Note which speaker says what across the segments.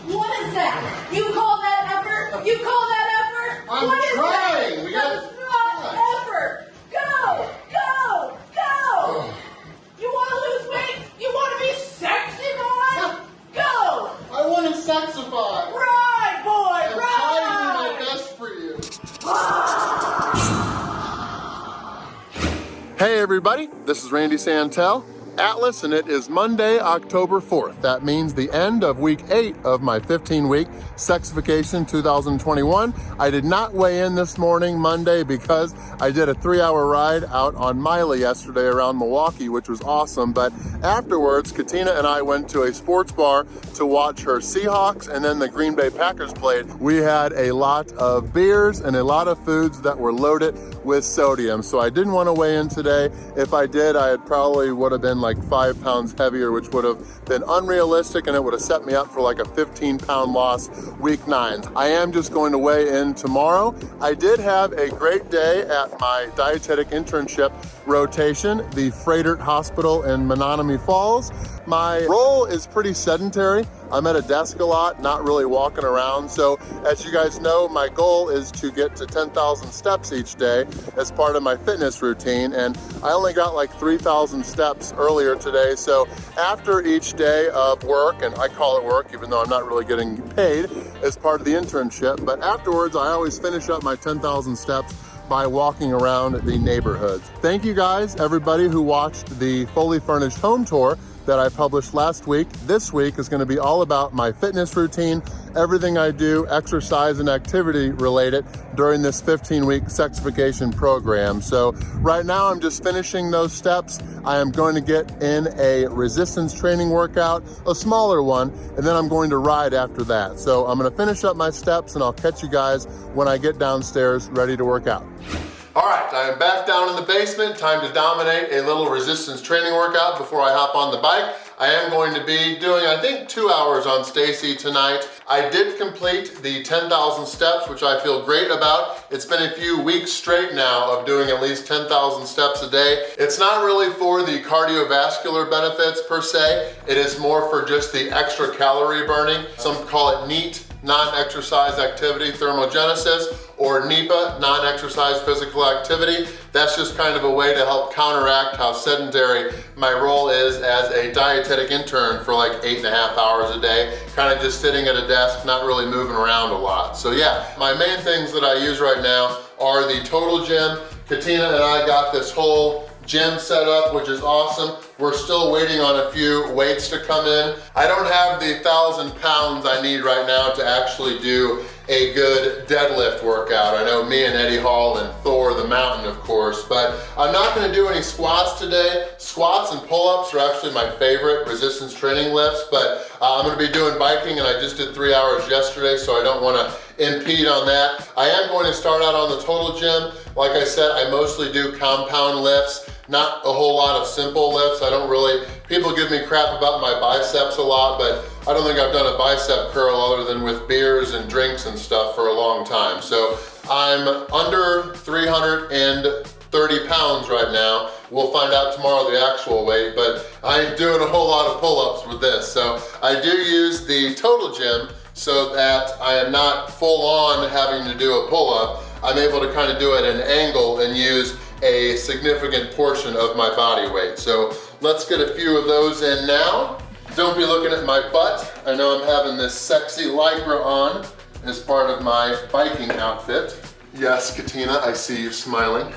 Speaker 1: What is that? You call that effort? You call that effort?
Speaker 2: I'm
Speaker 1: what is
Speaker 2: trying.
Speaker 1: That?
Speaker 2: We
Speaker 1: That's
Speaker 2: gotta
Speaker 1: not effort. Go, go, go. You want to lose weight? You want to be sexy, boy? Go.
Speaker 2: I want to sexify.
Speaker 1: Ride, boy,
Speaker 2: I'm
Speaker 1: ride.
Speaker 2: trying to do my best for you. Hey everybody, this is Randy Santel, Atlas, and it is Monday, October 4th. That means the end of week 8 of my 15-week Sexification 2021. I did not weigh in this morning, Monday, because I did a 3-hour ride out on Miley yesterday around Milwaukee, which was awesome. But afterwards, Katina and I went to a sports bar to watch her Seahawks, and then the Green Bay Packers played. We had a lot of beers and a lot of foods that were loaded with sodium. So I didn't want to weigh in today. If I did, I probably would have been like 5 pounds heavier, which would have been unrealistic, and it would have set me up for like a 15-pound loss week 9. I am just going to weigh in tomorrow. I did have a great day at my dietetic internship rotation, the Freighter Hospital in Menominee Falls. My role is pretty sedentary. I'm at a desk a lot, not really walking around. So as you guys know, my goal is to get to 10,000 steps each day as part of my fitness routine. And I only got like 3,000 steps earlier today. So after each day of work, and I call it work, even though I'm not really getting paid as part of the internship, but afterwards I always finish up my 10,000 steps by walking around the neighborhoods. Thank you guys, everybody who watched the fully furnished home tour that I published last week. This week is going to be all about my fitness routine, everything I do, exercise and activity related during this 15-week Sexification program. So right now I'm just finishing those steps. I am going to get in a resistance training workout, a smaller one, and then I'm going to ride after that. So I'm going to finish up my steps and I'll catch you guys when I get downstairs ready to work out. All right, I am back down in the basement. Time to dominate a little resistance training workout before I hop on the bike. I am going to be doing, I think, 2 hours on Stacy tonight. I did complete the 10,000 steps, which I feel great about. It's been a few weeks straight now of doing at least 10,000 steps a day. It's not really for the cardiovascular benefits per se. It is more for just the extra calorie burning. Some call it NEAT, non-exercise activity thermogenesis, or NEPA, non-exercise physical activity. That's just kind of a way to help counteract how sedentary my role is as a dietetic intern for like 8.5 hours a day, kind of just sitting at a desk, not really moving around a lot. So yeah, my main things that I use right now are the Total Gym. Katina and I got this whole gym set up, which is awesome. We're still waiting on a few weights to come in. I don't have the 1,000 pounds I need right now to actually do a good deadlift workout. I know me and Eddie Hall and Thor the Mountain, of course, but I'm not gonna do any squats today. Squats and pull-ups are actually my favorite resistance training lifts, but I'm gonna be doing biking, and I just did 3 hours yesterday, so I don't wanna impede on that. I am going to start out on the Total Gym. Like I said, I mostly do compound lifts, not a whole lot of simple lifts. I don't really, people give me crap about my biceps a lot, but I don't think I've done a bicep curl other than with beers and drinks and stuff for a long time. So I'm under 330 pounds right now. We'll find out tomorrow the actual weight, but I ain't doing a whole lot of pull-ups with this. So I do use the Total Gym so that I am not full on having to do a pull-up. I'm able to kind of do it at an angle and use a significant portion of my body weight. So let's get a few of those in now. Don't be looking at my butt. I know I'm having this sexy Lycra on as part of my biking outfit. Yes, Katina, I see you smiling.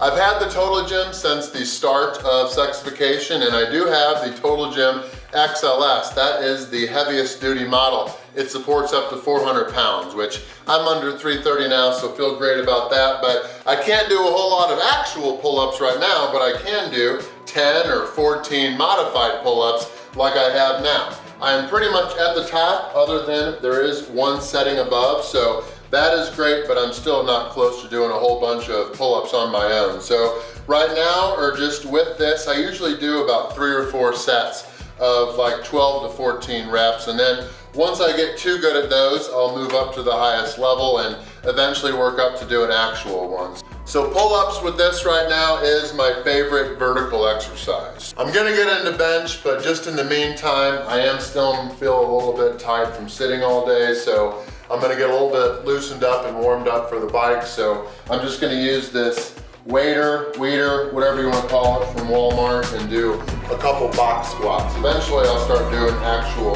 Speaker 2: I've had the Total Gym since the start of Sexification, and I do have the Total Gym XLS. That is the heaviest duty model. It supports up to 400 pounds, which I'm under 330 now, so feel great about that. But I can't do a whole lot of actual pull-ups right now, but I can do 10 or 14 modified pull-ups like I have now. I'm pretty much at the top, other than there is one setting above, so that is great, but I'm still not close to doing a whole bunch of pull-ups on my own. So right now, or just with this, I usually do about 3 or 4 sets of like 12 to 14 reps, and then once I get too good at those, I'll move up to the highest level and eventually work up to doing actual ones. So pull-ups with this right now is my favorite vertical exercise. I'm gonna get into bench, but just in the meantime, I am still feel a little bit tired from sitting all day, so I'm gonna get a little bit loosened up and warmed up for the bike. So I'm just gonna use this weeder, whatever you wanna call it, from Walmart, and do a couple box squats. Eventually I'll start doing actual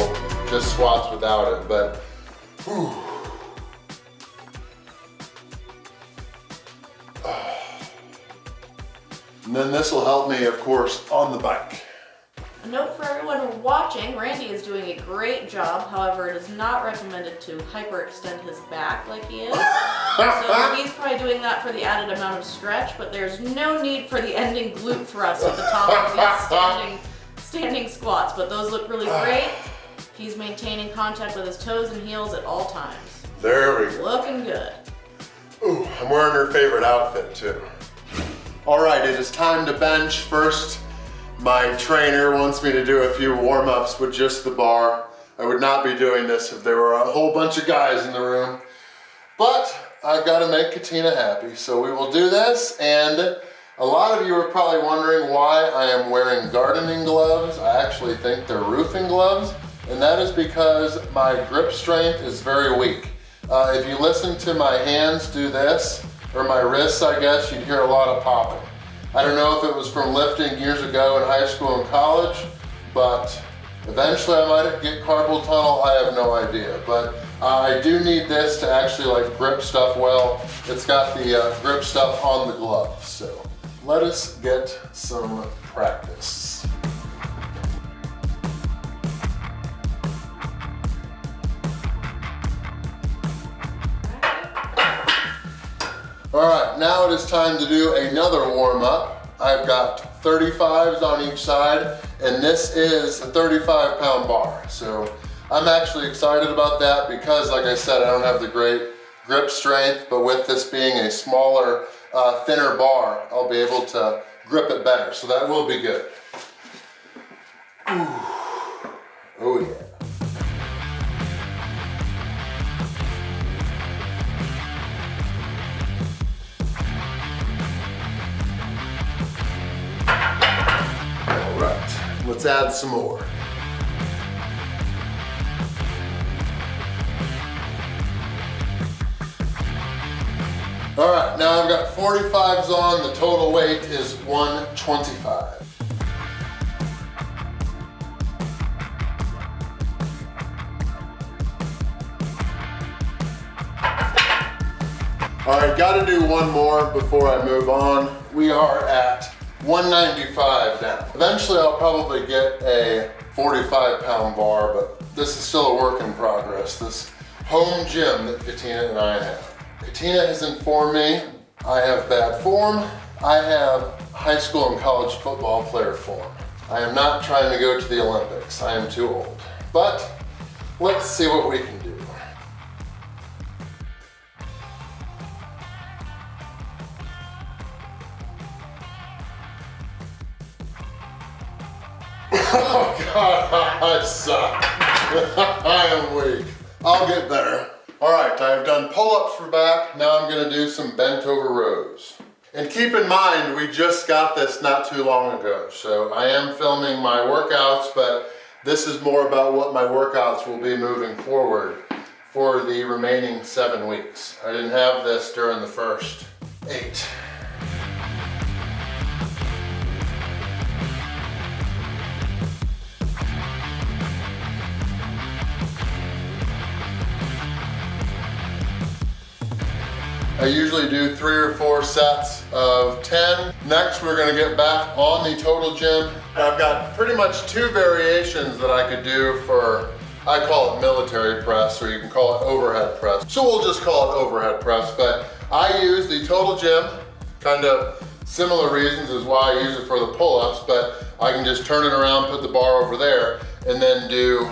Speaker 2: just squats without it, but whew. And then this will help me, of course, on the bike.
Speaker 1: A note for everyone watching, Randy is doing a great job. However, it is not recommended to hyperextend his back like he is. So he's probably doing that for the added amount of stretch, but there's no need for the ending glute thrust at the top of these standing squats. But those look really great. He's maintaining contact with his toes and heels at all times.
Speaker 2: There we go.
Speaker 1: Looking good.
Speaker 2: Ooh, I'm wearing her favorite outfit too. All right, it is time to bench. First, my trainer wants me to do a few warm-ups with just the bar. I would not be doing this if there were a whole bunch of guys in the room. But I've got to make Katina happy, so we will do this. And a lot of you are probably wondering why I am wearing gardening gloves. I actually think they're roofing gloves, and that is because my grip strength is very weak. If you listen to my hands do this, or my wrists, I guess, you'd hear a lot of popping. I don't know if it was from lifting years ago in high school and college, but eventually I might get carpal tunnel, I have no idea. But I do need this to actually like grip stuff well. It's got the grip stuff on the glove, so let us get some practice. All right, now it is time to do another warm-up. I've got 35s on each side, and this is a 35-pound bar. So I'm actually excited about that because, like I said, I don't have the great grip strength, but with this being a smaller, thinner bar, I'll be able to grip it better. So that will be good. Ooh. Oh yeah. Let's add some more. All right, now I've got 45s on. The total weight is 125. All right, gotta do one more before I move on. We are at 195 now. Eventually I'll probably get a 45-pound bar, but this is still a work in progress. This home gym that Katina and I have. Katina has informed me I have bad form. I have high school and college football player form. I am not trying to go to the Olympics. I am too old. But let's see what we can do. Oh God, I suck. I am weak. I'll get better. All right, I've done pull-ups for back. Now I'm gonna do some bent over rows. And keep in mind, we just got this not too long ago. So I am filming my workouts, but this is more about what my workouts will be moving forward for the remaining 7 weeks. I didn't have this during the first 8. I usually do 3 or 4 sets of 10. Next, we're gonna get back on the total gym. I've got pretty much 2 variations that I could do for, I call it military press, or you can call it overhead press. So we'll just call it overhead press, but I use the total gym, kind of similar reasons as why I use it for the pull-ups, but I can just turn it around, put the bar over there, and then do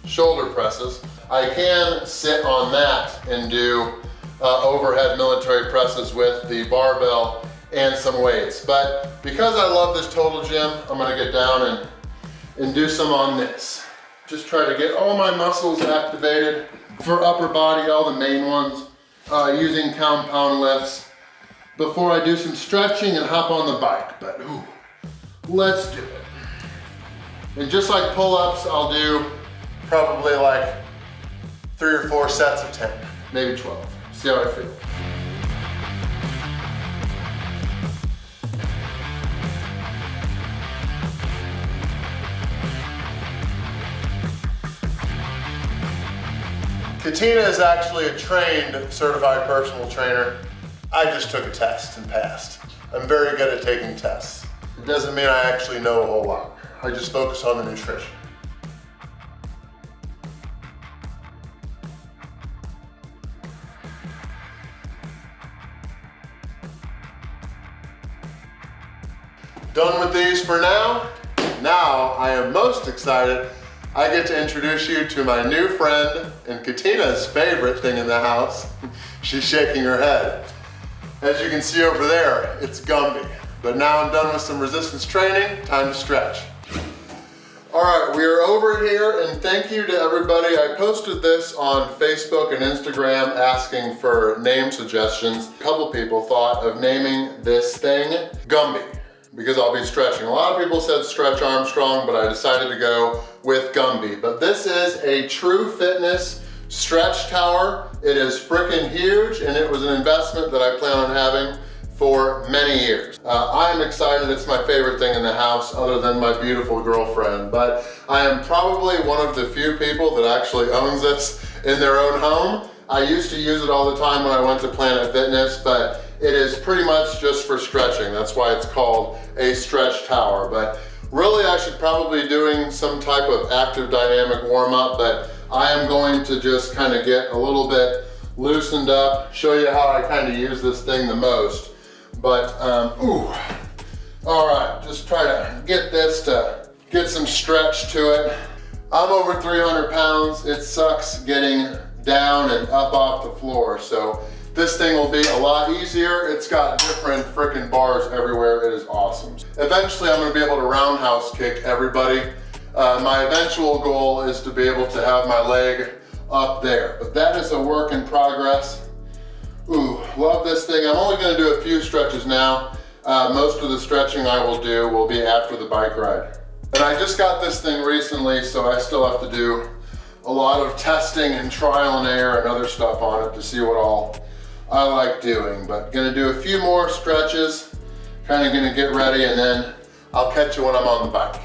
Speaker 2: shoulder presses. I can sit on that and do overhead military presses with the barbell and some weights. But because I love this total gym, I'm gonna get down and do some on this. Just try to get all my muscles activated for upper body, all the main ones, using compound lifts. before I do some stretching and hop on the bike, but ooh, let's do it. And just like pull-ups, I'll do probably like 3 or 4 sets of 10, maybe 12. See how I feel. Katina is actually a trained, certified personal trainer. I just took a test and passed. I'm very good at taking tests. It doesn't mean I actually know a whole lot. I just focus on the nutrition. Done with these for now. Now I am most excited. I get to introduce you to my new friend and Katina's favorite thing in the house. She's shaking her head. As you can see over there, it's Gumby. But now I'm done with some resistance training, time to stretch. All right, we are over here, and thank you to everybody. I posted this on Facebook and Instagram asking for name suggestions. A couple people thought of naming this thing Gumby, because I'll be stretching. A lot of people said Stretch Armstrong, but I decided to go with Gumby. But this is a True Fitness stretch tower. It is freaking huge, and it was an investment that I plan on having for many years. I'm excited. It's my favorite thing in the house other than my beautiful girlfriend, but I am probably one of the few people that actually owns this in their own home. I used to use it all the time when I went to Planet Fitness, but it is pretty much just for stretching. That's why it's called a stretch tower. But really, I should probably be doing some type of active dynamic warm up, but I am going to just kind of get a little bit loosened up, show you how I kind of use this thing the most. But, ooh, all right, just try to get this to get some stretch to it. I'm over 300 pounds. It sucks getting down and up off the floor, so this thing will be a lot easier. It's got different freaking bars everywhere. It is awesome. Eventually, I'm gonna be able to roundhouse kick everybody. My eventual goal is to be able to have my leg up there, but that is a work in progress. Ooh, love this thing. I'm only gonna do a few stretches now. Most of the stretching I will do will be after the bike ride. And I just got this thing recently, so I still have to do a lot of testing and trial and error and other stuff on it to see what all I like doing. But gonna do a few more stretches, kind of gonna get ready, and then I'll catch you when I'm on the bike.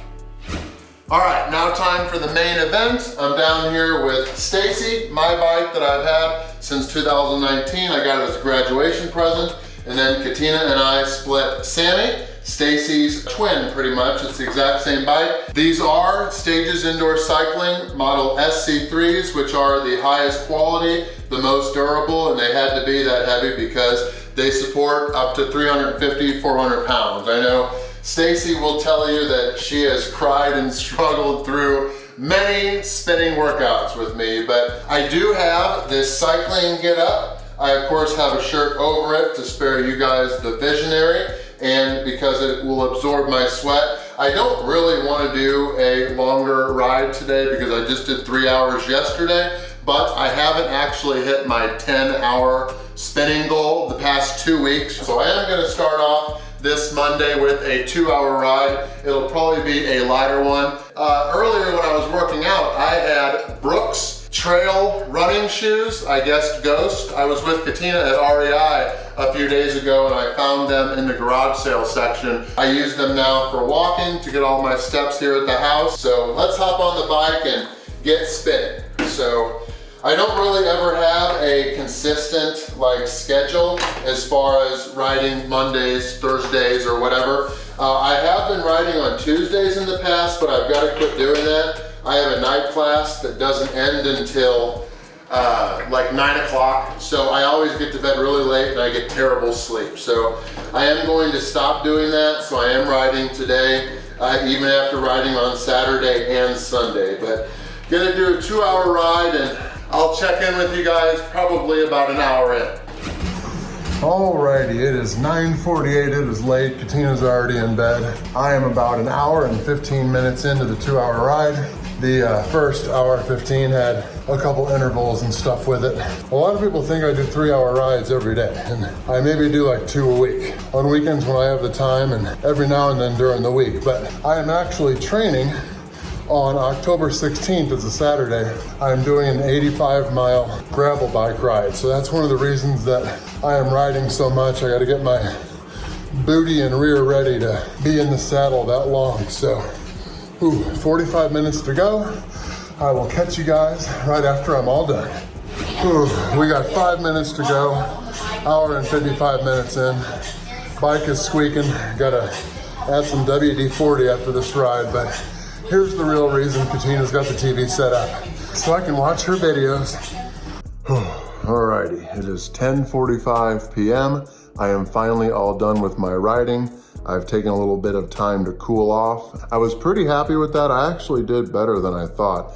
Speaker 2: All right, now time for the main event. I'm down here with Stacy, my bike that I've had since 2019. I got it as a graduation present. And then Katina and I split Sammy, Stacy's twin pretty much. It's the exact same bike. These are Stages Indoor Cycling model SC3s, which are the highest quality, the most durable, and they had to be that heavy because they support up to 350, 400 pounds. I know Stacy will tell you that she has cried and struggled through many spinning workouts with me, but I do have this cycling get up. I of course have a shirt over it to spare you guys the visionary, and because it will absorb my sweat. I don't really want to do a longer ride today because I just did 3 hours yesterday, but I haven't actually hit my 10-hour spinning goal the past 2 weeks. So I am gonna start off this Monday with a 2-hour ride. It'll probably be a lighter one. Earlier when I was working out, I had Brooks trail running shoes, I guess Ghost. I was with Katina at REI a few days ago and I found them in the garage sale section. I use them now for walking to get all my steps here at the house. So let's hop on the bike and get spinning. So I don't really ever have a consistent schedule as far as riding Mondays, Thursdays, or whatever. I have been riding on Tuesdays in the past, but I've got to quit doing that. I have a night class that doesn't end until 9 o'clock, so I always get to bed really late and I get terrible sleep. So I am going to stop doing that, so I am riding today, even after riding on Saturday and Sunday. But gonna do a 2-hour ride and I'll check in with you guys probably about an hour in. Alrighty, it is 9:48, it is late, Katina's already in bed. I am about an hour and 15 minutes into the 2-hour ride. The first hour 15 had a couple intervals and stuff with it. A lot of people think I do 3-hour rides every day, and I maybe do like 2 a week. On weekends when I have the time, and every now and then during the week. But I am actually training on October 16th, it's a Saturday. I'm doing an 85-mile gravel bike ride. So that's one of the reasons that I am riding so much. I gotta get my booty and rear ready to be in the saddle that long. So, 45 minutes to go. I will catch you guys right after I'm all done. We got 5 minutes to go. Hour and 55 minutes in. Bike is squeaking. Gotta add some WD-40 after this ride, but here's the real reason Katina's got the TV set up, so I can watch her videos. Alrighty, it is 10:45 p.m. I am finally all done with my riding. I've taken a little bit of time to cool off. I was pretty happy with that. I actually did better than I thought.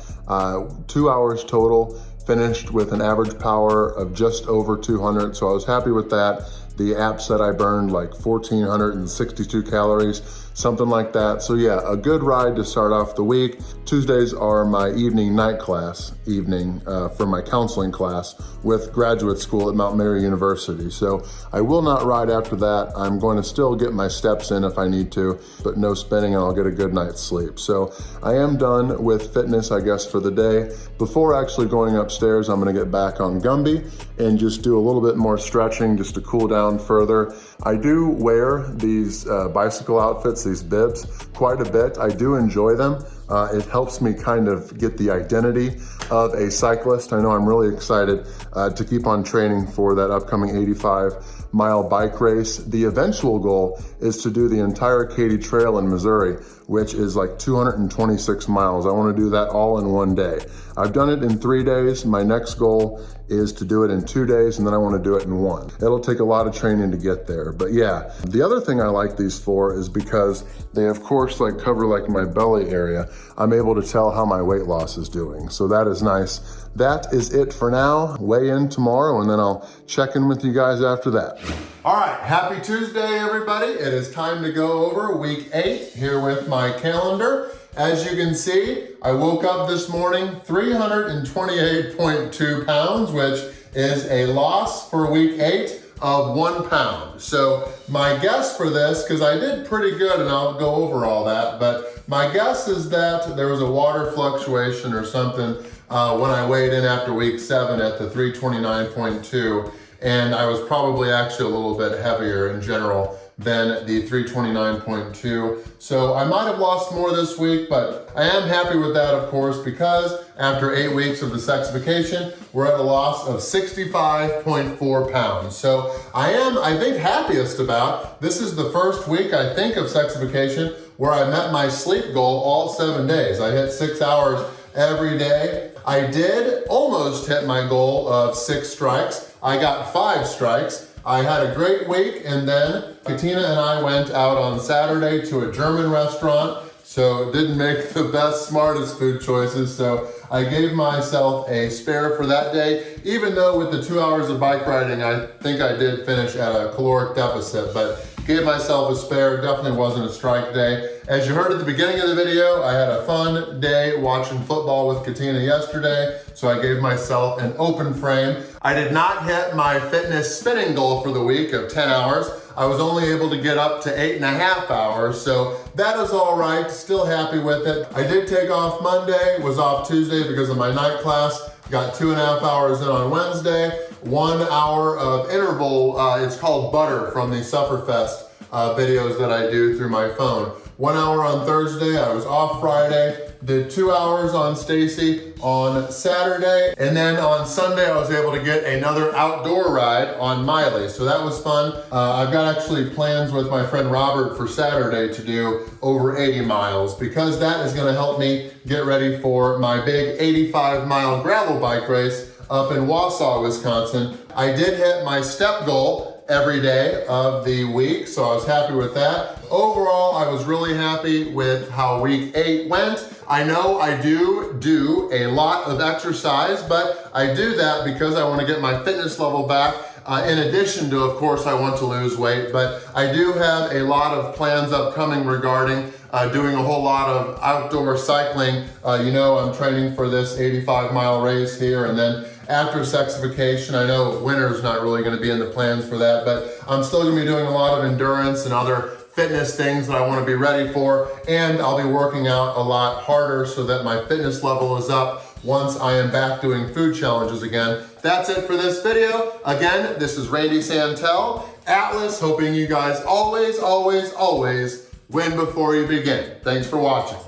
Speaker 2: 2 hours total, finished with an average power of just over 200, so I was happy with that. The app said I burned like 1,462 calories, something like that. So yeah, a good ride to start off the week. Tuesdays are my night class for my counseling class with graduate school at Mount Mary University. So I will not ride after that. I'm going to still get my steps in if I need to, but no spinning, and I'll get a good night's sleep. So I am done with fitness, I guess, for the day. Before actually going upstairs, I'm gonna get back on Gumby and just do a little bit more stretching just to cool down further. I do wear these bicycle outfits, these bibs, quite a bit. I do enjoy them. It helps me kind of get the identity of a cyclist. I know I'm really excited to keep on training for that upcoming 85-mile bike race. The eventual goal is to do the entire Katy Trail in Missouri, which is like 226 miles. I want to do that all in one day. I've done it in 3 days. My next goal is to do it in 2 days, and then I want to do it in 1. It'll take a lot of training to get there. But yeah, the other thing I like these for is because they of course like cover like my belly area. I'm able to tell how my weight loss is doing. So that is nice. That is it for now. Weigh in tomorrow, and then I'll check in with you guys after that. All right, happy Tuesday, everybody. It is time to go over week 8 here with my calendar. As you can see, I woke up this morning 328.2 pounds, which is a loss for week 8 of 1 pound. So my guess for this, because I did pretty good and I'll go over all that, but my guess is that there was a water fluctuation or something when I weighed in after week 7 at the 329.2, and I was probably actually a little bit heavier in general than the 329.2. So I might have lost more this week, but I am happy with that, of course, because after 8 weeks of the sexification, we're at a loss of 65.4 pounds. So I think, happiest about, this is the first week, I think, of sexification where I met my sleep goal all 7 days. I hit 6 hours every day. I did almost hit my goal of 6 strikes. I got 5 strikes. I had a great week, and then Katina and I went out on Saturday to a German restaurant, so didn't make the best, smartest food choices, so I gave myself a spare for that day, even though with the 2 hours of bike riding, I think I did finish at a caloric deficit, but gave myself a spare. Definitely wasn't a strike day. As you heard at the beginning of the video, I had a fun day watching football with Katina yesterday, so I gave myself an open frame. I did not hit my fitness spinning goal for the week of 10 hours. I was only able to get up to 8.5 hours, so that is all right. Still happy with it. I did take off Monday, was off Tuesday because of my night class. Got 2.5 hours in on Wednesday. 1 hour of interval, it's called Butter from the Sufferfest videos that I do through my phone. 1 hour on Thursday, I was off Friday. Did 2 hours on Stacy on Saturday. And then on Sunday, I was able to get another outdoor ride on Miley. So that was fun. I've got actually plans with my friend Robert for Saturday to do over 80 miles because that is gonna help me get ready for my big 85-mile gravel bike race up in Wausau, Wisconsin. I did hit my step goal every day of the week, so I was happy with that. Overall, I was really happy with how week 8 went. I know I do a lot of exercise, but I do that because I want to get my fitness level back. In addition to, of course, I want to lose weight, but I do have a lot of plans upcoming regarding doing a whole lot of outdoor cycling. You know, I'm training for this 85-mile race here, and then after Sexification, I know winter's not really gonna be in the plans for that, but I'm still gonna be doing a lot of endurance and other fitness things that I wanna be ready for, and I'll be working out a lot harder so that my fitness level is up once I am back doing food challenges again. That's it for this video. Again, this is Randy Santel, Atlas, hoping you guys always, always, always win before you begin. Thanks for watching.